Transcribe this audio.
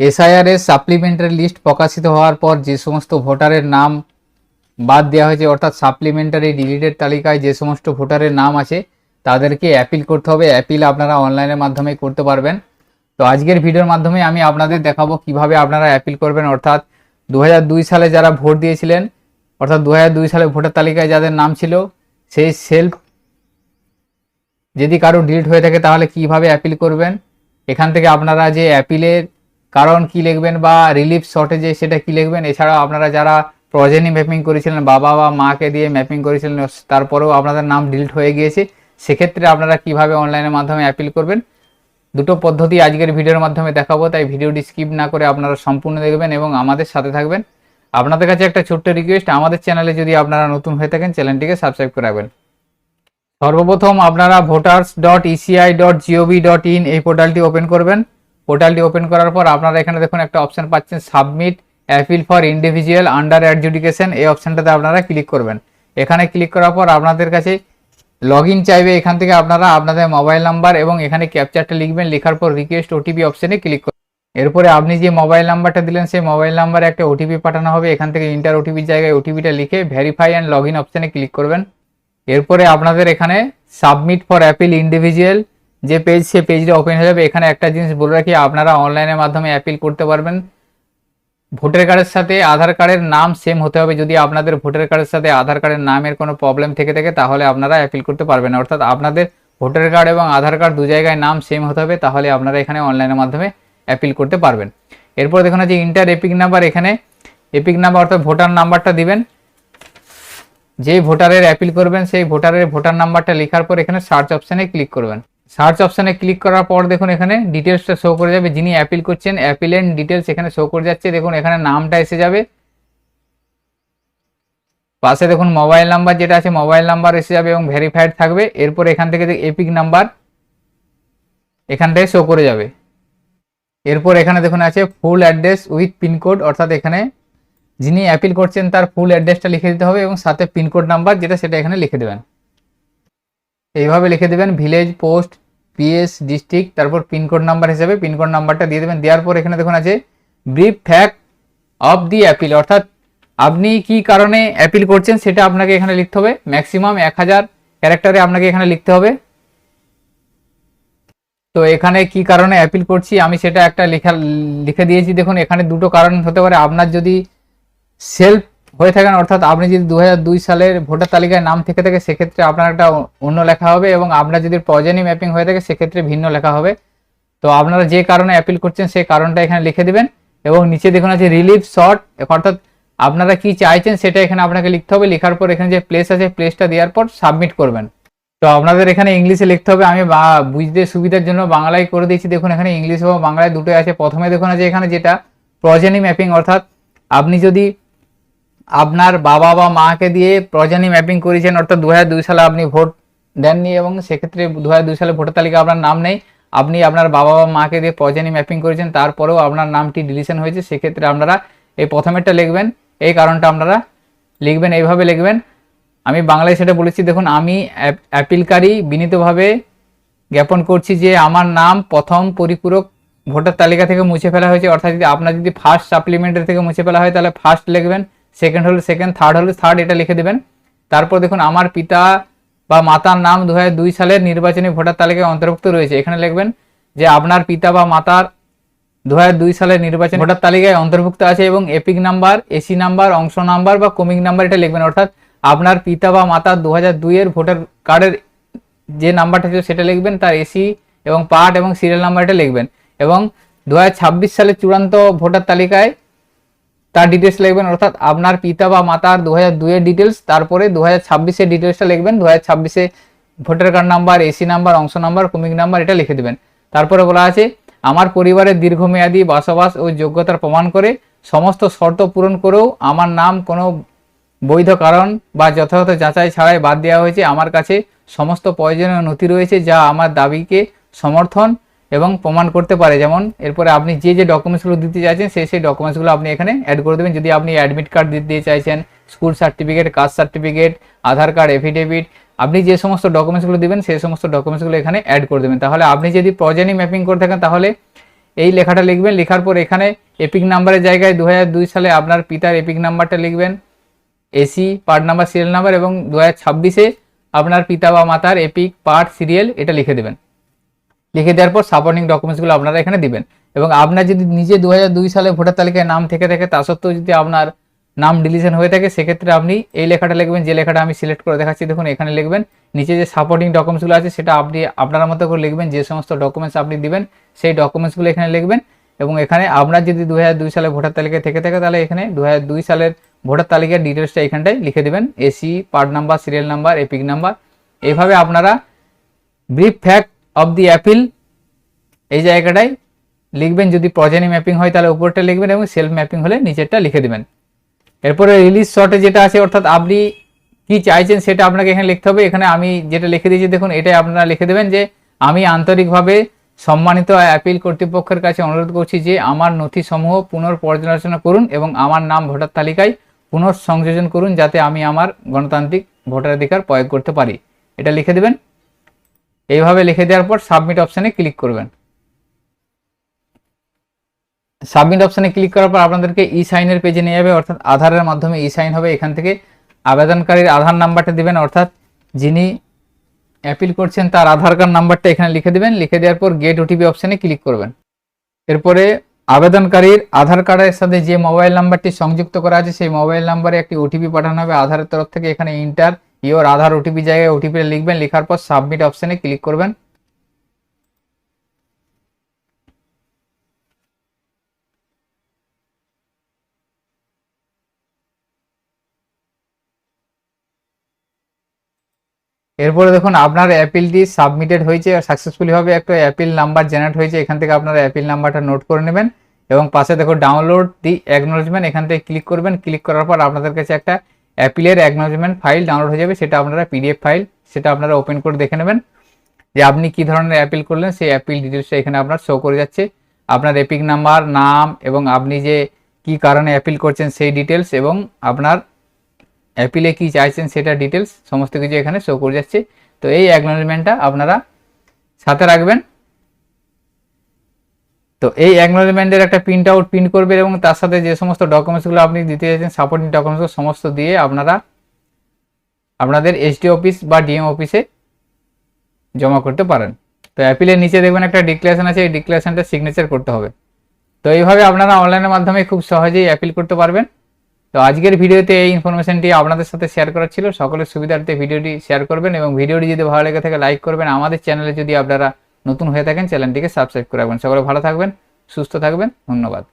SIR supplementary list প্রকাশিত হওয়ার পর যে সমস্ত ভোটারের নাম বাদ দেওয়া হয়েছে, অর্থাৎ সাপ্লিমেন্টারি ডিলিটেড তালিকায় যে সমস্ত ভোটারের নাম আছে তাদেরকে অ্যাপিল করতে হবে। অ্যাপিল আপনারা অনলাইনের মাধ্যমে করতে পারবেন। তো আজকের ভিডিওর মাধ্যমে আমি আপনাদের দেখাবো কিভাবে আপনারা অ্যাপিল করবেন। অর্থাৎ 2002 সালে যারা ভোট দিয়েছিলেন, অর্থাৎ 2002 সালে ভোটার তালিকায় যাদের নাম ছিল, সেই সেলফ যদি কারো ডিলিট হয়ে থাকে তাহলে কিভাবে অ্যাপিল করবেন। এখান থেকে আপনারা যে অ্যাপিলের কারণ কি লিখবেন বা রিলিফ শর্টেজে সেটা কি লিখবেন। এছাড়াও আপনারা যারা প্রজেনি ম্যাপিং করেছিলেন, বাবা বা মাকে দিয়ে ম্যাপিং করেছিলেন, তারপরেও আপনাদের নাম ডিলিট হয়ে গিয়েছে, সেক্ষেত্রে আপনারা কিভাবে অনলাইনের মাধ্যমে অ্যাপিল করবেন। দুটো পদ্ধতি আজকের ভিডিওর মাধ্যমে দেখাবো, তাই ভিডিওটি স্কিপ না করে আপনারা সম্পূর্ণ দেখবেন এবং আমাদের সাথে থাকবেন। আপনাদের কাছে একটা ছোট্ট রিকোয়েস্ট, আমাদের চ্যানেলে যদি আপনারা নতুন হয়ে থাকেন চ্যানেলটিকে সাবস্ক্রাইব করে রাখবেন। সর্বপ্রথম আপনারা voters.eci.gov.in এই পোর্টালটি ওপেন করবেন। পোর্টালটি ওপেন করার পর আপনারা এখানে দেখুন একটা অপশন পাচ্ছেন, submit appeal for individual under adjudication. এই অপশনটাতে আপনারা ক্লিক করবেন। এখানে ক্লিক করার পর আপনাদের কাছে লগ ইন চাইবে। এখান থেকে আপনারা আপনাদের মোবাইল নাম্বার এবং এখানে ক্যাপচারটা লিখবেন। লেখার পর রিকোয়েস্ট ওটিপি অপশনে ক্লিক করবেন। এরপরে আপনি যে মোবাইল নাম্বারটা দিলেন সেই মোবাইল নাম্বারে একটা ওটিপি পাঠানো হবে। এখান থেকে ইন্টার ওটিপির জায়গায় ওটিপিটা লিখে ভেরিফাই অ্যান্ড লগ ইন অপশনে ক্লিক করবেন। এরপরে আপনাদের এখানে সাবমিট ফর অ্যাপিল ইন্ডিভিজুয়াল যে পেজ, সে পেজটা ওপেন হয়ে যাবে। এখানে একটা জিনিস বলে রাখি, আপনারা অনলাইনের মাধ্যমে অ্যাপিল করতে পারবেন। ভোটার কার্ডের সাথে আধার কার্ডের নাম সেম হতে হবে। যদি আপনাদের ভোটার কার্ডের সাথে আধার কার্ডের নামের কোনো প্রবলেম থেকে থাকে তাহলে আপনারা অ্যাপিল করতে পারবেন না। অর্থাৎ আপনাদের ভোটার কার্ড এবং আধার কার্ড দু জায়গায় নাম সেম হতে হবে, তাহলে আপনারা এখানে অনলাইনের মাধ্যমে অ্যাপিল করতে পারবেন। এরপর দেখুন যে ইন্টার এপিক নাম্বার, এখানে এপিক নাম্বার অর্থাৎ ভোটার নাম্বারটা দিবেন। যেই ভোটারের অ্যাপিল করবেন সেই ভোটারের ভোটার নাম্বারটা লেখার পর এখানে সার্চ অপশানে ক্লিক করবেন। সার্চ অপশানে ক্লিক করার পর দেখুন এখানে ডিটেলসটা শো করে যাবে। যিনি অ্যাপিল করছেন অ্যাপিলেন্ট ডিটেলস এখানে শো করে যাচ্ছে। দেখুন এখানে নামটা এসে যাবে, পাশে দেখুন মোবাইল নাম্বার যেটা আছে মোবাইল নাম্বার এসে যাবে এবং ভেরিফাইড থাকবে। এরপর এখান থেকে এপিক নাম্বার এখানটায় শো করে যাবে। এরপর এখানে দেখুন আছে ফুল অ্যাড্রেস উইথ পিনকোড, অর্থাৎ এখানে যিনি অ্যাপিল করছেন তার ফুল অ্যাড্রেসটা লিখে দিতে হবে এবং সাথে পিনকোড নাম্বার যেটা সেটা এখানে লিখে দেবেন। এইভাবে লিখে দেবেন ভিলেজ, পোস্ট, পিএস, ডিস্ট্রিক্ট, তারপর পিনকোড নাম্বার হিসেবে পিনকোড নাম্বারটা দিয়ে দেবেন। দেওয়ার পর এখানে দেখুন আছে brief fact of the appeal, অর্থাৎ আপনি কি কারণে অ্যাপিল করছেন সেটা আপনাকে এখানে লিখতে হবে। ম্যাক্সিমাম 1000 ক্যারেক্টারে আপনাকে এখানে লিখতে হবে। তো এখানে কি কারণে অ্যাপিল করছি আমি সেটা একটা লিখে দিয়েছি। দেখুন এখানে দুটো কারণ হতে পারে। আপনার যদি সেলফ হয়ে থাকেন, অর্থাৎ আপনি যদি 2002 সালের ভোটার তালিকায় নাম থেকে থাকে সেক্ষেত্রে আপনার একটা অন্য লেখা হবে, এবং আপনার যদি প্রজেনি ম্যাপিং হয়ে থাকে সেক্ষেত্রে ভিন্ন লেখা হবে। তো আপনারা যে কারণে অ্যাপিল করছেন সেই কারণটা এখানে লিখে দেবেন এবং নিচে দেখুন আছে রিলিফ শর্ট, অর্থাৎ আপনারা কি চাইছেন সেটা এখানে আপনাকে লিখতে হবে। লেখার পর এখানে যে প্লেস আছে প্লেসটা দেওয়ার পর সাবমিট করবেন। তো আপনাদের এখানে ইংলিশে লিখতে হবে। আমি বুঝতে সুবিধার জন্য বাংলায় করে দিয়েছি। দেখুন এখানে ইংলিশ এবং বাংলায় দুটোই আছে। প্রথমে দেখুন আছে এখানে যেটা প্রজেনি ম্যাপিং, অর্থাৎ আপনি যদি আপনার বাবা বা মাকে দিয়ে প্রজেনি ম্যাপিং করেছেন, অর্থাৎ 2002 সালে আপনি ভোট দেননি এবং সেক্ষেত্রে 2002 সালে ভোটার তালিকা আপনার নাম নেই, আপনি আপনার বাবা বা মাকে দিয়ে প্রজেনি ম্যাপিং করেছেন, তারপরেও আপনার নামটি ডিলিশন হয়েছে, সেক্ষেত্রে আপনারা এই প্রথমেরটা লিখবেন, এই কারণটা আপনারা লিখবেন, এইভাবে লিখবেন। আমি বাংলায় সেটা বলেছি। দেখুন আমি অ্যাপিলকারী বিনীতভাবে জ্ঞাপন করছি যে আমার নাম প্রথম পরিপূরক ভোটার তালিকা থেকে মুছে ফেলা হয়েছে। অর্থাৎ যদি আপনার যদি ফার্স্ট সাপ্লিমেন্টারি থেকে মুছে ফেলা হয় তাহলে ফার্স্ট লিখবেন, সেকেন্ড হলে সেকেন্ড, থার্ড হলে থার্ড, এটা লিখে দেবেন। তারপর দেখুন আমার পিতা বা মাতার নাম 2002 সালের নির্বাচনী ভোটার তালিকায় অন্তর্ভুক্ত রয়েছে। এখানে লিখবেন যে আপনার পিতা বা মাতার 2002 সালের নির্বাচনী ভোটার তালিকায় অন্তর্ভুক্ত আছে এবং এপিক নাম্বার, এসি নাম্বার, অংশ নাম্বার বা কমিক নাম্বার এটা লিখবেন। অর্থাৎ আপনার পিতা বা মাতার 2002 এর ভোটার কার্ডের যে নাম্বারটা ছিল সেটা লিখবেন, তার এসি এবং পার্ট এবং সিরিয়াল নাম্বারটা লিখবেন এবং 2026 সালের চূড়ান্ত ভোটার তালিকায় তার ডিটেলস লিখবেন। অর্থাৎ আপনার পিতা বা মাতার 2002 এর ডিটেলস, তারপরে 2026 এর ডিটেলসটা লিখবেন। 2026 voter card number, AC number, অংশ নাম্বার, কমিক নাম্বার এটা লিখে দেবেন। তারপরে বলা আছে আমার পরিবারের দীর্ঘমেয়াদী বসবাস ও যোগ্যতার প্রমাণ করে সমস্ত শর্ত পূরণ করেও আমার নাম কোনো বৈধ কারণ বা যথাযথ যাচাই ছাড়াই বাদ দেওয়া হয়েছে। আমার কাছে সমস্ত প্রয়োজনীয় নথি রয়েছে যা আমার দাবিকে সমর্থন এবং প্রমাণ করতে পারে। যেমন এরপরে আপনি যে যে ডকুমেন্টসগুলো দিতে চাইছেন সেই ডকুমেন্টসগুলো আপনি এখানে অ্যাড করে দেবেন। যদি আপনি অ্যাডমিট কার্ড দিতে চাইছেন, স্কুল সার্টিফিকেট, কাস্ট সার্টিফিকেট, আধার কার্ড, এফিডেভিট, আপনি যে সমস্ত ডকুমেন্টসগুলো দিবেন সেই সমস্ত ডকুমেন্টসগুলো এখানে অ্যাড করে দেবেন। তাহলে আপনি যদি প্রজেনি ম্যাপিং করে থাকেন তাহলে এই লেখাটা লিখবেন। লেখার পর এখানে এপিক নাম্বারের জায়গায় 2002 সালে আপনার পিতার এপিক নাম্বারটা লিখবেন, AC part number serial number, এবং 2026-এ আপনার পিতা বা মাতার এপিক পার্ট সিরিয়াল এটা লিখে দেবেন। লিখে দেওয়ার পর সাপোর্টিং ডকুমেন্টসগুলো আপনারা এখানে দিবেন। এবং আপনার যদি নিজে 2002 সালে ভোটার তালিকায় নাম থেকে থাকে, তা সত্ত্বেও যদি আপনার নাম ডিলিশন হয়ে থাকে, সেক্ষেত্রে আপনি এই লেখাটা লিখবেন, যে লেখাটা আমি সিলেক্ট করে দেখাচ্ছি দেখুন এখানে লিখবেন। নিচে যে সাপোর্টিং ডকুমেন্টসগুলো আছে সেটা আপনি আপনার মতো করে লিখবেন, যে সমস্ত ডকুমেন্টস আপনি দিবেন সেই ডকুমেন্টসগুলো এখানে লিখবেন। এবং এখানে আপনার যদি 2002 সালে ভোটার তালিকায় থেকে থাকে, তাহলে এখানে 2002 সালের ভোটার তালিকার ডিটেলসটা এখানটায় লিখে দেবেন, AC part number serial number epic number. এইভাবে আপনারা brief fact of the appeal এই জায়গাটায় লিখবেন। যদি প্রজেনি ম্যাপিং হয় তাহলে উপরটা লিখবেন, এবং সেলফ ম্যাপিং হলে নিচেরটা লিখে দেবেন। এরপরে রিলিজ শর্টে যেটা আছে, অর্থাৎ আপনি কি চাইছেন সেটা আপনাকে এখানে লিখতে হবে। এখানে আমি যেটা লিখে দিয়েছি দেখুন, এটাই আপনারা লিখে দেবেন যে আমি আন্তরিকভাবে সম্মানিত অ্যাপিল কর্তৃপক্ষের কাছে অনুরোধ করছি যে আমার নথিসমূহ পুনর্পর্যালোচনা করুন এবং আমার নাম ভোটার তালিকায় পুনঃসংযোজন করুন, যাতে আমি আমার গণতান্ত্রিক ভোটাধিকার প্রয়োগ করতে পারি। এটা লিখে দেবেন। এইভাবে লিখে দেওয়ার পর সাবমিট অপশানে ক্লিক করবেন। সাবমিট অপশানে ক্লিক করার পর আপনাদেরকে ই সাইনের পেজে নিয়ে যাবে, অর্থাৎ আধারের মাধ্যমে ই সাইন হবে। এখান থেকে আবেদনকারীর আধার নাম্বারটা দিবেন, অর্থাৎ যিনি অ্যাপিল করছেন তার আধার কার্ড নাম্বারটা এখানে লিখে দেবেন। লিখে দেওয়ার পর গেট ওটিপি অপশানে ক্লিক করবেন। এরপরে আবেদনকারীর আধার কার্ডের সাথে যে মোবাইল নাম্বারটি সংযুক্ত করা আছে সেই মোবাইল নাম্বারে একটি ওটিপি পাঠানো হবে আধারের তরফ থেকে। এখানে ইন্টার ইওর আধার ওটিপি জায়গায় ওটিপি লিখবেন। লেখার পর সাবমিট অপশানে ক্লিক করবেন। এরপরে দেখুন আপনার অ্যাপিলটি সাবমিটেড হয়েছে সাকসেসফুলি ভাবে, একটা অ্যাপিল নাম্বার জেনারেট হয়েছে। এখান থেকে আপনারা অ্যাপিল নাম্বারটা নোট করে নেবেন এবং পাশে দেখো ডাউনলোড দি অ্যাকনোলেজমেন্ট, এখান থেকে ক্লিক করবেন। ক্লিক করার পর আপনাদের কাছে একটা অ্যাপিলের অ্যাকনোলেজমেন্ট ফাইল ডাউনলোড হয়ে যাবে, সেটা আপনারা পিডিএফ ফাইল, সেটা আপনারা ওপেন করে দেখে নেবেন যে আপনি কি ধরনের অ্যাপিল করলেন। সেই অ্যাপিল ডিটেলসটা এখানে আপনার শো করে যাচ্ছে, আপনার এপিক নাম্বার, নাম, এবং আপনি যে কি কারণে অ্যাপিল করছেন সেই ডিটেলস, এবং আপনার অ্যাপিলে কি চাইছেন সেটা ডিটেলস সমস্ত কিছু এখানে শো করে যাচ্ছে। তো এই অ্যাকনোলেজমেন্টটা আপনারা সাথে রাখবেন। তো এই অ্যাকনোলেজমেন্টের একটা প্রিন্ট আউট প্রিন্ট করবেন, এবং তার সাথে যে সমস্ত ডকুমেন্টসগুলো আপনি দিতে চাইছেন সাপোর্টিং ডকুমেন্টস সমস্ত দিয়ে আপনারা আপনাদের এসডি অফিস বা ডিএম অফিসে জমা করতে পারেন। তো অ্যাপিলের নিচে দেখবেন একটা ডিক্লারেশন আছে, এই ডিক্লারেশনটা সিগনেচার করতে হবে। তো এইভাবে আপনারা অনলাইনের মাধ্যমে খুব সহজেই অ্যাপিল করতে পারবেন। তো আজকের ভিডিওতে এই ইনফরমেশনটি আপনাদের সাথে শেয়ার করার ছিল। সকলের সুবিধার্থে ভিডিওটি শেয়ার করবেন, এবং ভিডিওটি যদি ভালো লেগে থাকে লাইক করবেন। আমাদের চ্যানেলে যদি আপনারা নতুন হয়ে থাকেন চ্যানেলটিকে সাবস্ক্রাইব করে রাখবেন। সকলে ভালো থাকবেন, সুস্থ থাকবেন, ধন্যবাদ।